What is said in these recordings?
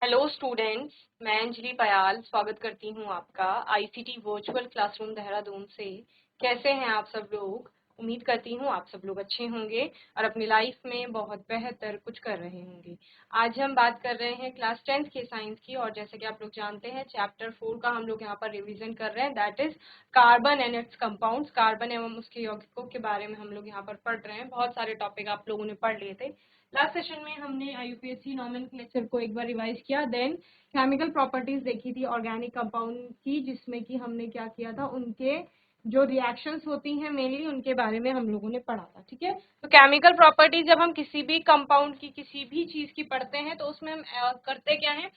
Hello students, मैं अंजलि पयाल स्वागत करती हूँ आपका आईसीटी वर्चुअल क्लासरूम देहरादून से। कैसे हैं आप सब लोग? उम्मीद करती हूँ आप सब लोग अच्छे होंगे और अपनी लाइफ में बहुत बेहतर कुछ कर रहे होंगे। आज हम बात कर रहे हैं क्लास 10th के साइंस की, और जैसे कि आप लोग जानते हैं चैप्टर 4 का हम लोग यहाँ पर रिवीजन कर रहे हैं, that is carbon and it's compounds. Carbon एवं उसके यौगिकों के बारे में हम लोग यहाँ पर पढ़ रहे हैं। बहुत सारे टॉपिक आप लोगों ने पढ़ लिए थे। लास्ट सेशन में हमने यूपीएससी नॉमेनक्लेचर को एक बार रिवाइज किया, देन केमिकल प्रॉपर्टीज देखी थी ऑर्गेनिक कंपाउंड की, जिसमें कि हमने क्या किया था, उनके जो रिएक्शंस होती हैं मेनली उनके बारे में हम लोगों ने पढ़ा था। ठीक है, तो केमिकल प्रॉपर्टीज जब हम किसी भी कंपाउंड की किसी भी चीज की पढ़ते हैं तो उसमें हम करते क्या है,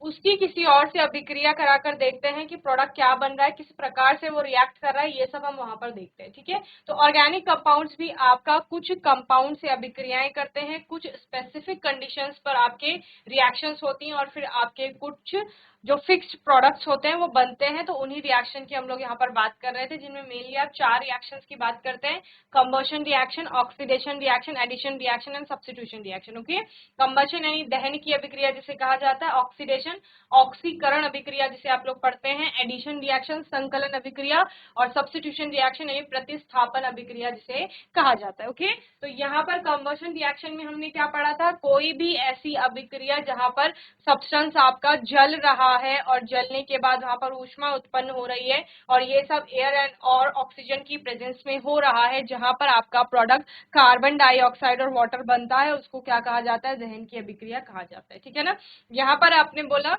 उसकी किसी और से अभिक्रिया कराकर देखते हैं कि प्रोडक्ट क्या बन रहा है, किस प्रकार से वो रिएक्ट कर रहा है, ये सब हम वहां पर देखते हैं। ठीक है, तो ऑर्गेनिक कंपाउंड्स भी आपका कुछ कंपाउंड से अभिक्रियाएं करते हैं, कुछ स्पेसिफिक कंडीशंस पर आपके रिएक्शंस होती हैं और फिर आपके कुछ जो फिक्स्ड प्रोडक्ट्स होते हैं वो बनते हैं। तो उन्हीं रिएक्शन की हम लोग यहाँ पर बात कर रहे थे, जिनमें मेनली आप 4 रिएक्शंस की बात करते हैं: combustion reaction, oxidation reaction, addition reaction and substitution reaction. Okay, combustion यानी दहन की अभिक्रिया जिसे कहा जाता है, ऑक्सीडेशन ऑक्सीकरण अभिक्रिया जिसे आप लोग पढ़ते हैं, एडिशन रिएक्शन संकलन अभिक्रिया, और सब्स्टिट्यूशन रिएक्शन यानी प्रतिस्थापन अभिक्रिया जिसे कहा जाता है। ओके, तो यहाँ पर कंबशन रिएक्शन में हमने क्या पढ़ा था, कोई भी ऐसी अभिक्रिया जहां पर सब्सटेंस आपका जल रहा है और जलने के बाद वहां पर ऊष्मा उत्पन्न हो रही है, और ये सब एयर एंड और ऑक्सीजन की प्रेजेंस में हो रहा है, जहां पर आपका प्रोडक्ट कार्बन डाइऑक्साइड और वाटर बनता है, उसको क्या कहा जाता है, दहन की अभिक्रिया कहा जाता है। ठीक है ना, यहाँ पर आपने बोला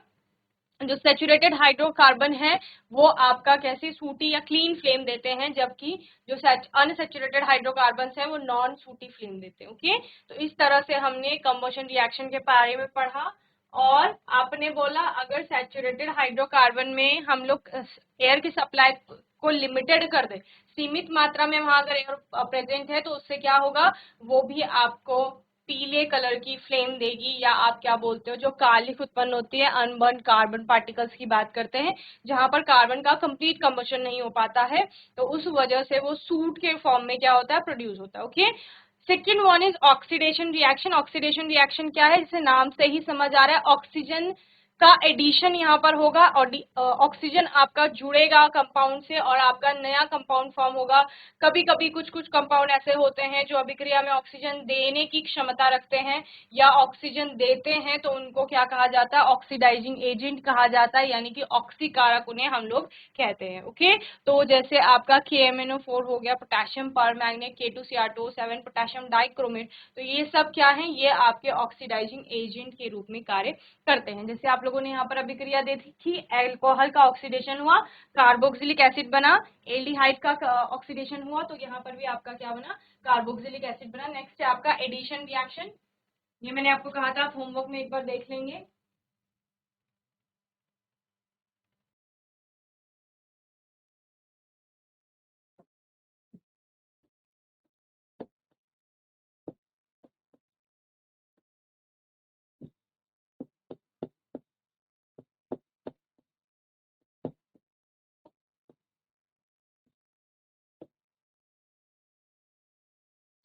जो सैचुरेटेड हाइड्रोकार्बन है वो आपका कैसे सूटी या क्लीन फ्लेम देते हैं, जबकि जो अनसैचुरेटेड हाइड्रोकार्बन है वो नॉन सूटी फ्लेम देते हैं। ओके, तो इस तरह से हमने कंबशन रिएक्शन के बारे में पढ़ा। और आपने बोला अगर सैचुरेटेड हाइड्रोकार्बन में हम लोग एयर की सप्लाई को लिमिटेड कर दे, सीमित मात्रा में वहां अगर एयर प्रेजेंट है, तो उससे क्या होगा, वो भी आपको पीले कलर की फ्लेम देगी, या आप क्या बोलते हो जो कालिख उत्पन्न होती है, अनबर्न कार्बन पार्टिकल्स की बात करते हैं, जहां पर कार्बन का कंप्लीट कंबशन नहीं हो पाता है, तो उस वजह से वो सूट के फॉर्म में क्या होता है, प्रोड्यूस होता है। Okay, second one is oxidation reaction. Oxidation reaction क्या है, जैसे नाम से ही समझ आ रहा है, ऑक्सीजन का एडिशन यहाँ पर होगा, और ऑक्सीजन आपका जुड़ेगा कंपाउंड से और आपका नया कंपाउंड फॉर्म होगा। कभी कभी कुछ कुछ कंपाउंड ऐसे होते हैं जो अभिक्रिया में ऑक्सीजन देने की क्षमता रखते हैं या ऑक्सीजन देते हैं, तो उनको क्या कहा जाता है, ऑक्सीडाइजिंग एजेंट कहा जाता है, यानी कि ऑक्सीकारक उन्हें हम लोग कहते हैं। ओके, तो जैसे आपका KMnO4 हो गया, potassium permanganate, K2Cr2O7, potassium dichromate, तो ये सब क्या है, ये आपके ऑक्सीडाइजिंग एजेंट के रूप में कार्य करते हैं। जैसे आप लोगों ने यहाँ पर अभिक्रिया देखी थी, एल्कोहल का ऑक्सीडेशन हुआ, कार्बोक्सिलिक एसिड बना, एल्डिहाइड का ऑक्सीडेशन हुआ, तो यहाँ पर भी आपका क्या बना, कार्बोक्सिलिक एसिड बना। नेक्स्ट है आपका एडिशन रिएक्शन, ये मैंने आपको कहा था, आप होमवर्क में एक बार देख लेंगे।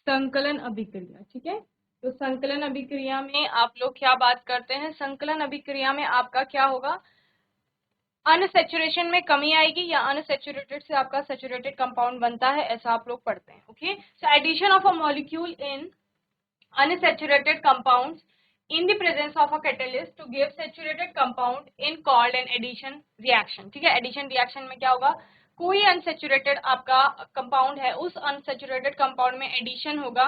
संकलन अभिक्रिया, ठीक है, तो संकलन अभिक्रिया में आप लोग क्या बात करते हैं, संकलन अभिक्रिया में आपका क्या होगा, अनसैचुरेशन में कमी आएगी या अनसैचुरेटेड से आपका सैचुरेटेड कंपाउंड बनता है, ऐसा आप लोग पढ़ते हैं। Okay, so addition of a molecule in unsaturated compounds in the presence of a catalyst to give saturated compound in called an addition reaction। ठीक है, एडिशन रिएक्शन में क्या होगा, कोई अनसेचुरेटेड आपका कंपाउंड है, उस अनसेचुरेटेड कंपाउंड में एडिशन होगा,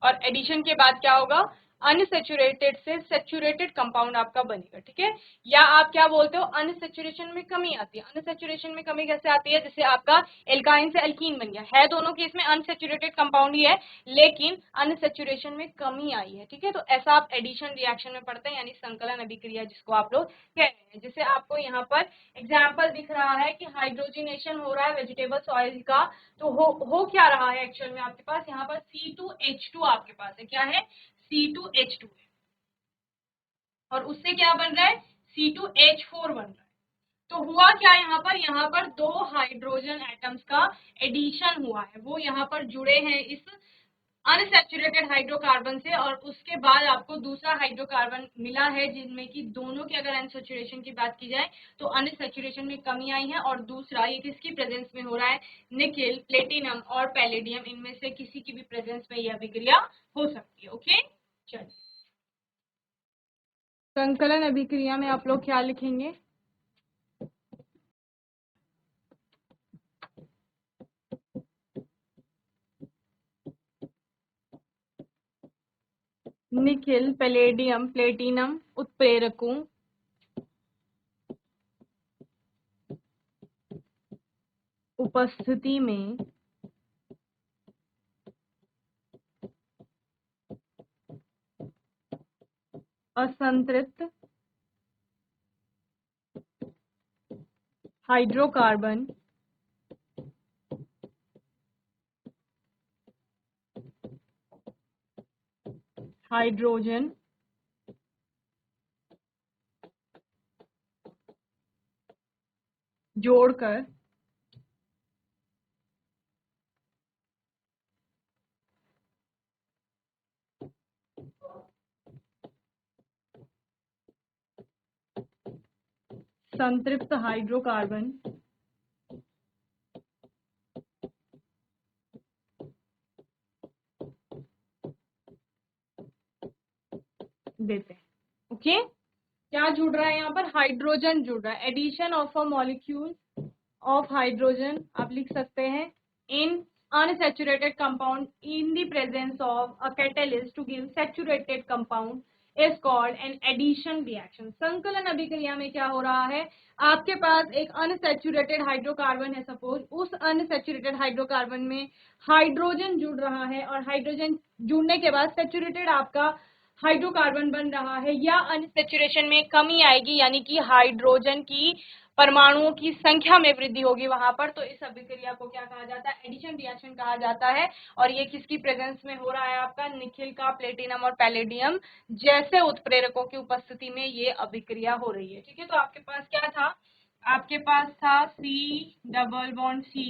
और एडिशन के बाद क्या होगा, अनसेचुरेटेड से सेचुरेटेड कंपाउंड आपका बनेगा। ठीक है, या आप क्या बोलते हो, अनसेचुरेशन में कमी आती है। अनसेचुरेशन में कमी कैसे आती है, जैसे आपका एल्काइन से अल्कीन बन गया है, दोनों केस में अनसेचुरेटेड कंपाउंड ही है, लेकिन अनसेचुरेशन में कमी आई है। ठीक है, तो ऐसा आप एडिशन रिएक्शन में पढ़ते हैं, यानी संकलन अभिक्रिया जिसको आप लोग कह रहे हैं। जैसे आपको यहाँ पर एग्जाम्पल दिख रहा है कि हाइड्रोजिनेशन हो रहा है वेजिटेबल सॉइल का, तो हो क्या रहा है एक्चुअल में, आपके पास यहाँ पर C2H2 आपके पास है, क्या है, C2H2 है, और उससे क्या बन रहा है, C2H4 बन रहा है। तो हुआ क्या यहाँ पर दो हाइड्रोजन एटम्स का एडिशन हुआ है, वो यहाँ पर जुड़े हैं इस अनसैचुरेटेड हाइड्रोकार्बन से, और उसके बाद आपको दूसरा हाइड्रोकार्बन मिला है जिनमें कि दोनों की अगर अनसैचुरेशन की बात की जाए तो अनसैचुरेशन में कमी आई है, और दूसरा ये किसकी प्रेजेंस में हो रहा है, निकेल, प्लेटिनम और पैलेडियम, इनमें से किसी की भी प्रेजेंस में यह अभिक्रिया हो सकती है। ओके, चलिए संकलन अभिक्रिया में आप लोग क्या लिखेंगे, निकेल, पैलेडियम, प्लेटिनम उत्प्रेरकों उपस्थिति में असंतृप्त हाइड्रोकार्बन हाइड्रोजन जोड़कर संतृप्त हाइड्रोकार्बन देते हैं। ओके, क्या जुड़ रहा है यहाँ पर, हाइड्रोजन जुड़ रहा है, addition of a molecule of hydrogen आप लिख सकते हैं इन unsaturated compound in the presence of a catalyst to give saturated compound is called an addition reaction। संकलन अभिक्रिया में क्या हो रहा है, आपके पास एक अनसैचुरेटेड हाइड्रोकार्बन है, सपोज उस अनसैचुरेटेड हाइड्रोकार्बन में हाइड्रोजन जुड़ रहा है, और हाइड्रोजन जुड़ने के बाद सैचुरेटेड आपका हाइड्रोकार्बन बन रहा है, या अनसैचुरेशन में कमी आएगी, यानी कि हाइड्रोजन की परमाणुओं की संख्या में वृद्धि होगी वहां पर, तो इस अभिक्रिया को क्या कहा जाता है, एडिशन रिएक्शन कहा जाता है। और ये किसकी प्रेजेंस में हो रहा है, आपका निकेल का, प्लेटिनम और पैलेडियम जैसे उत्प्रेरकों की उपस्थिति में ये अभिक्रिया हो रही है। ठीक है, तो आपके पास क्या था, आपके पास था C double bond C,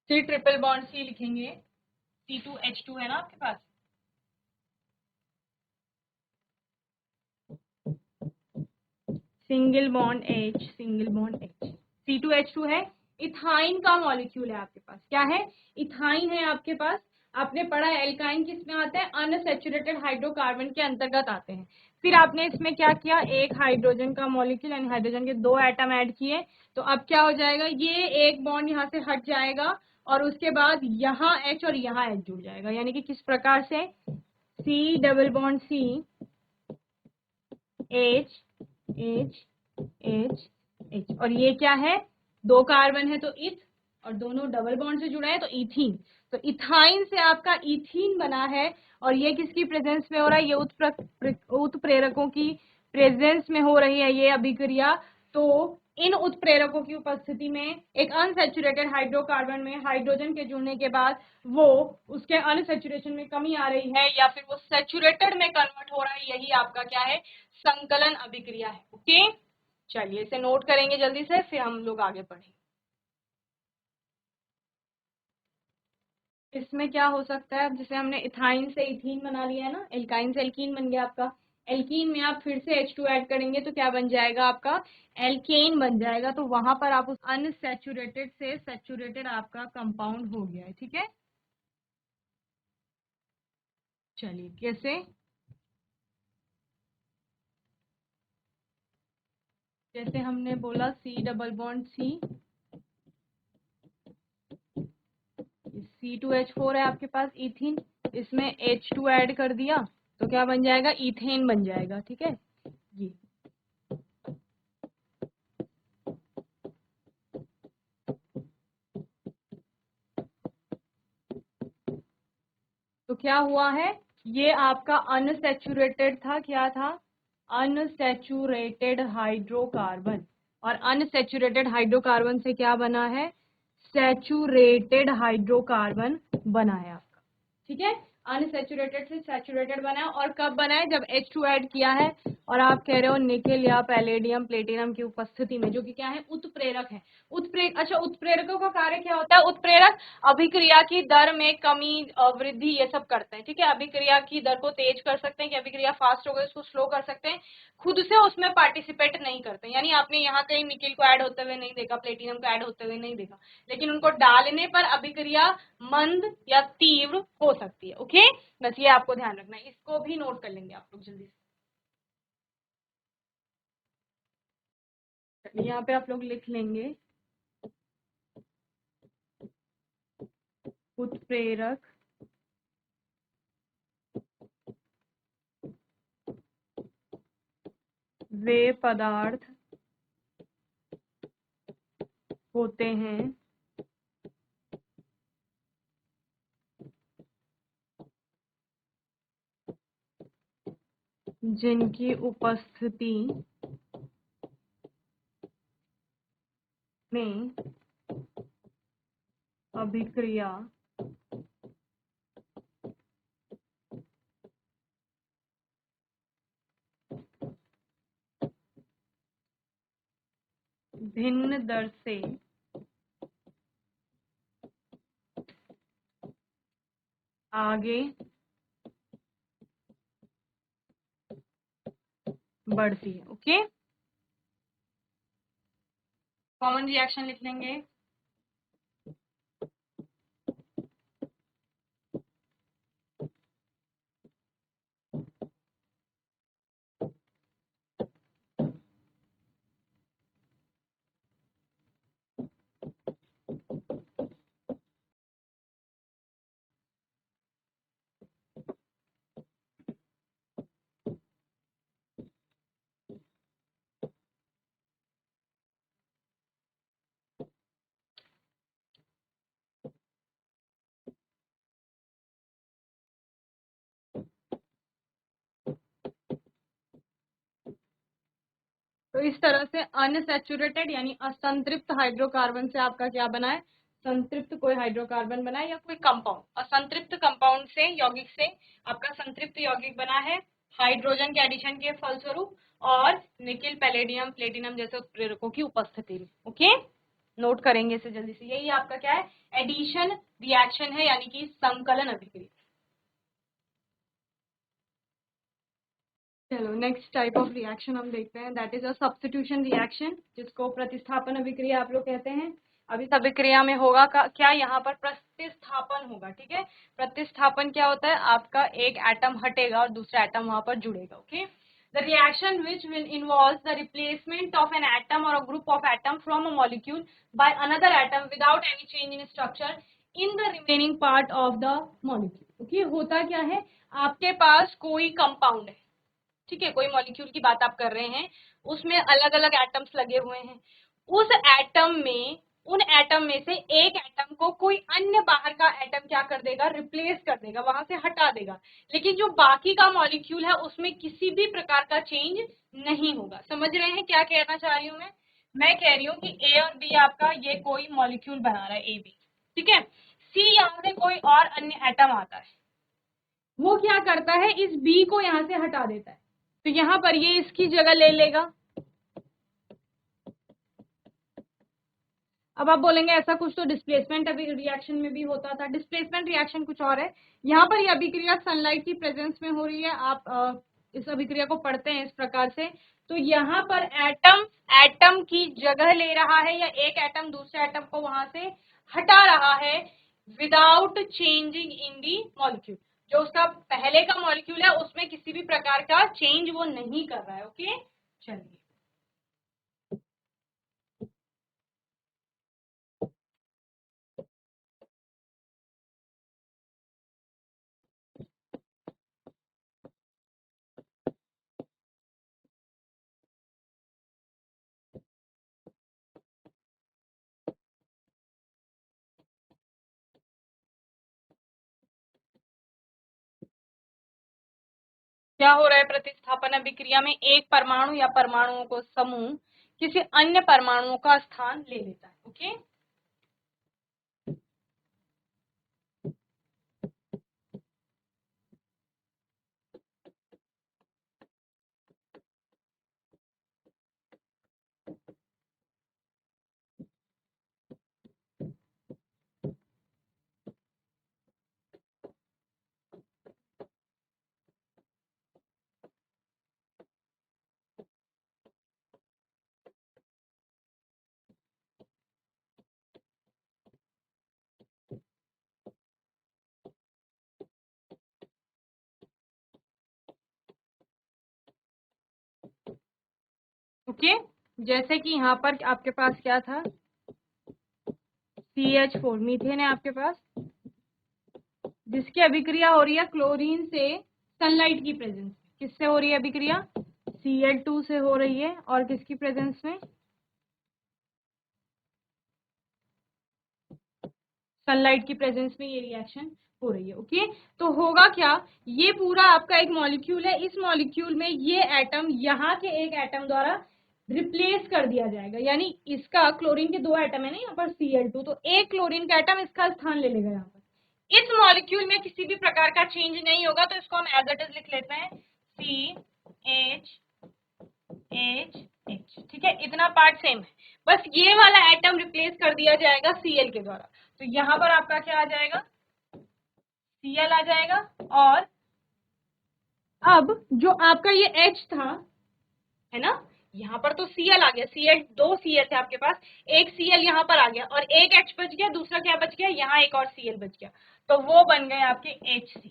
C triple bond C लिखेंगे, C2H2 है ना आपके पास, single bond H, single bond H, C2H2 है। इथाइन का मॉलिक्यूल है आपके पास, क्या है, इथाइन है आपके पास। आपने पढ़ा है एल्काइन किस में आता है, अनसैचुरेटेड हाइड्रोकार्बन के अंतर्गत आते हैं। फिर आपने इसमें क्या किया, एक हाइड्रोजन का मॉलिक्यूल यानी हाइड्रोजन के 2 एटम ऐड किए, तो अब क्या हो जाएगा, ये एक बॉन्ड यहाँ से हट जाएगा और उसके बाद यहाँ H और यहाँ H जुड़ जाएगा, यानी कि किस प्रकार से, C double bond C, H H H H, और ये क्या है, 2 कार्बन है तो इथ, और दोनों डबल बॉन्ड से जुड़ा है तो इथीन, तो इथाइन से आपका इथीन बना है, और ये किसकी प्रेजेंस में हो रहा है, ये उत्प्रेरकों की प्रेजेंस में हो रही है ये अभिक्रिया। तो इन उत्प्रेरकों की उपस्थिति में एक अनसैचुरेटेड हाइड्रोकार्बन में हाइड्रोजन के जुड़ने के बाद वो उसके अनसैचुरेशन में कमी आ रही है, या फिर वो सैचुरेटेड में कन्वर्ट हो रहा है, यही आपका क्या है, संकलन अभिक्रिया है। ओके, चलिए इसे नोट करेंगे जल्दी से, फिर हम लोग आगे बढ़ेंगे। इसमें क्या हो सकता है, जैसे हमने इथाइन से इथीन बना लिया है ना, एल्काइन से एल्कीन बन गया आपका, एल्कीन में आप फिर से H2 ऐड करेंगे तो क्या बन जाएगा आपका, एल्केन बन जाएगा। तो वहां पर आप उस अनसैचुरेटेड से सैचुरेटेड आपका कंपाउंड हो गया है। ठीक है, चलिए कैसे, जैसे हमने बोला C double bond C, C2H4 है आपके पास इथीन, इसमें H2 ऐड कर दिया तो क्या बन जाएगा, इथेन बन जाएगा। ठीक है जी, तो क्या हुआ है, ये आपका अनसैचुरेटेड था, क्या था, अनसैचुरेटेड हाइड्रोकार्बन, और अनसैचुरेटेड हाइड्रोकार्बन से क्या बना है, सैचुरेटेड हाइड्रोकार्बन बना है आपका। ठीक है, अनसैचुरेटेड से सैचुरेटेड बना है, और कब बना है, जब H2 ऐड किया है और आप कह रहे हो निकेल या पैलेडियम प्लेटिनम की उपस्थिति में, जो कि क्या है, उत्प्रेरक है। अच्छा, उत्प्रेरकों का कार्य क्या होता है? उत्प्रेरक अभिक्रिया की दर में कमी, वृद्धि, ये सब करते हैं। ठीक है, अभिक्रिया की दर को तेज कर सकते हैं कि अभिक्रिया फास्ट हो गई उसको स्लो कर सकते हैं, खुद से उसमें पार्टिसिपेट नहीं करते। यानी आपने यहाँ कहीं निकेल को ऐड होते हुए नहीं देखा, प्लेटिनम को ऐड होते हुए नहीं देखा, लेकिन उनको डालने पर अभिक्रिया मंद या तीव्र हो सकती है। ओके, बस ये आपको ध्यान रखना है, इसको भी नोट कर लेंगे आप लोग जल्दी से। यहाँ पे आप लोग लिख लेंगे उत्प्रेरक वे पदार्थ होते हैं जिनकी उपस्थिति में अभिक्रिया भिन्न दर से आगे बढ़ती है। ओके, कॉमन रिएक्शन लिख लेंगे। तो इस तरह से अनसैचुरेटेड यानी असंतृप्त हाइड्रोकार्बन से आपका क्या बना है, संतृप्त कोई हाइड्रोकार्बन बना है या कोई कंपाउंड, असंतृप्त कंपाउंड से, यौगिक से आपका संतृप्त यौगिक बना है हाइड्रोजन के एडिशन के फलस्वरूप और निकेल, पैलेडियम, प्लेटिनम जैसे उत्प्रेरकों की उपस्थिति में। ओके, नोट करेंगे इसे जल्दी से। यही आपका क्या है, एडिशन रिएक्शन है, यानी कि संकलन अभिक्रिया। चलो नेक्स्ट टाइप ऑफ रिएक्शन हम देखते हैं, that is a substitution reaction, जिसको प्रतिस्थापन अभिक्रिया आप लोग कहते हैं। अब इस अभिक्रिया में होगा क्या, यहाँ पर प्रतिस्थापन होगा। ठीक है, प्रतिस्थापन क्या होता है, आपका एक एटम हटेगा और दूसरा एटम वहां पर जुड़ेगा। Okay, the reaction which will involve the replacement of an atom और a group of atom from a molecule by another atom without any change in structure in the remaining part of the molecule. Okay, होता क्या है, आपके पास कोई compound है, ठीक है, कोई मॉलिक्यूल की बात आप कर रहे हैं, उसमें अलग अलग एटम्स लगे हुए हैं, उस एटम में, उन एटम में से एक एटम को कोई अन्य बाहर का एटम क्या कर देगा, रिप्लेस कर देगा, वहां से हटा देगा, लेकिन जो बाकी का मॉलिक्यूल है उसमें किसी भी प्रकार का चेंज नहीं होगा। समझ रहे हैं क्या कहना चाह रही हूँ मैं कह रही हूँ कि ए और बी आपका ये कोई मॉलिक्यूल बना रहा है, ए बी, ठीक है, सी यहाँ से कोई और अन्य एटम आता है, वो क्या करता है, इस बी को यहाँ से हटा देता है, तो यहाँ पर ये इसकी जगह ले लेगा। अब आप बोलेंगे ऐसा कुछ तो डिस्प्लेसमेंट अभी रिएक्शन में भी होता था, डिस्प्लेसमेंट रिएक्शन कुछ और है, यहाँ पर ये अभिक्रिया सनलाइट की प्रेजेंस में हो रही है। आप इस अभिक्रिया को पढ़ते हैं इस प्रकार से, तो यहाँ पर एटम एटम की जगह ले रहा है, या एक एटम दूसरे एटम को वहां से हटा रहा है without changing in the molecule, जो उसका पहले का मॉलिक्यूल है उसमें किसी भी प्रकार का चेंज वो नहीं कर रहा है। ओके, चलिए क्या हो रहा है, प्रतिस्थापन अभिक्रिया में एक परमाणु या परमाणुओं को समूह किसी अन्य परमाणुओं का स्थान ले लेता है। Okay, okay. जैसे कि यहाँ पर आपके पास क्या था, CH4 मीथेन है आपके पास, जिसकी अभिक्रिया हो रही है क्लोरीन से सनलाइट की प्रेजेंस। किससे हो रही है अभिक्रिया? Cl2 से हो रही है, और किसकी प्रेजेंस में? सनलाइट की प्रेजेंस में ये रिएक्शन हो रही है। ओके, तो होगा क्या, ये पूरा आपका एक मॉलिक्यूल है, इस मॉलिक्यूल में ये एटम यहाँ के एक एटम द्वारा रिप्लेस कर दिया जाएगा, यानी इसका क्लोरीन के 2 एटम है ना यहाँ पर Cl2, तो एक क्लोरीन का एटम इसका स्थान ले लेगा यहाँ पर। इस मॉलिक्यूल में किसी भी प्रकार का चेंज नहीं होगा, तो इसको हम एज इट इज लिख लेते हैं CH। ठीक है, इतना पार्ट सेम है, बस ये वाला एटम रिप्लेस कर दिया जाएगा Cl के द्वारा। तो यहाँ पर आपका क्या आ जाएगा, Cl आ जाएगा, और अब जो आपका ये H था, है ना, यहाँ पर तो Cl आ गया, Cl 2 Cl थे आपके पास, एक Cl यहाँ पर आ गया और एक H बच गया, दूसरा क्या बच गया, यहाँ एक और Cl बच गया, तो वो बन गए आपके HC।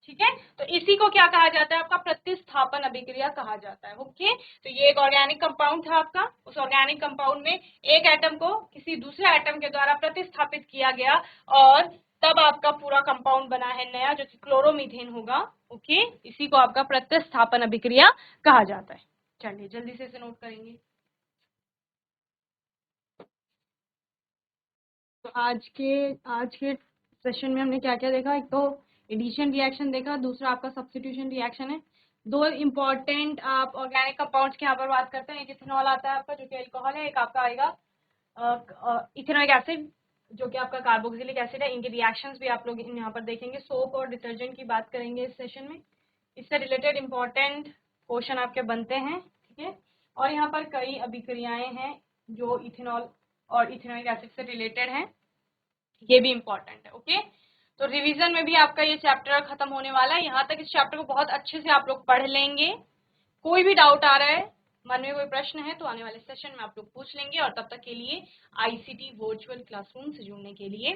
ठीक है, तो इसी को क्या कहा जाता है, आपका प्रतिस्थापन अभिक्रिया कहा जाता है। ओके, तो ये एक ऑर्गेनिक कंपाउंड था आपका, उस ऑर्गेनिक कंपाउंड में एक एटम को किसी दूसरे एटम के द्वारा प्रतिस्थापित किया गया, और तब आपका पूरा कंपाउंड बना है नया, जो कि क्लोरोमीथेन होगा। ओके, इसी को आपका प्रतिस्थापन अभिक्रिया कहा जाता है। चलिए जल्दी से इसे नोट करेंगे। तो आज के सेशन में हमने क्या क्या देखा, एक तो एडिशन रिएक्शन देखा, दूसरा आपका सब्स्टिट्यूशन रिएक्शन है। 2 इंपॉर्टेंट आप ऑर्गेनिक कंपाउंड्स की यहाँ पर बात करते हैं, एक इथेनॉल आता है आपका जो कि अल्कोहल है, एक आपका आएगा इथेनॉइक एसिड जो कि आपका कार्बोक्सिलिक एसिड है। इनके रिएक्शंस भी आप लोग यहाँ पर देखेंगे। सोप और डिटर्जेंट की बात करेंगे इस सेशन में, इससे रिलेटेड इंपॉर्टेंट क्वेश्चन आपके बनते हैं। ठीक है, और यहाँ पर कई अभिक्रियाएं हैं जो इथेनॉल और इथेनॉइक एसिड से रिलेटेड हैं, ये भी इंपॉर्टेंट है। ओके, तो रिवीजन में भी आपका ये चैप्टर खत्म होने वाला है। यहाँ तक इस चैप्टर को बहुत अच्छे से आप लोग पढ़ लेंगे। कोई भी डाउट आ रहा है, मन में कोई प्रश्न है, तो आने वाले सेशन में आप लोग पूछ लेंगे। और तब तक के लिए ICT वर्चुअल क्लासरूम से जुड़ने के लिए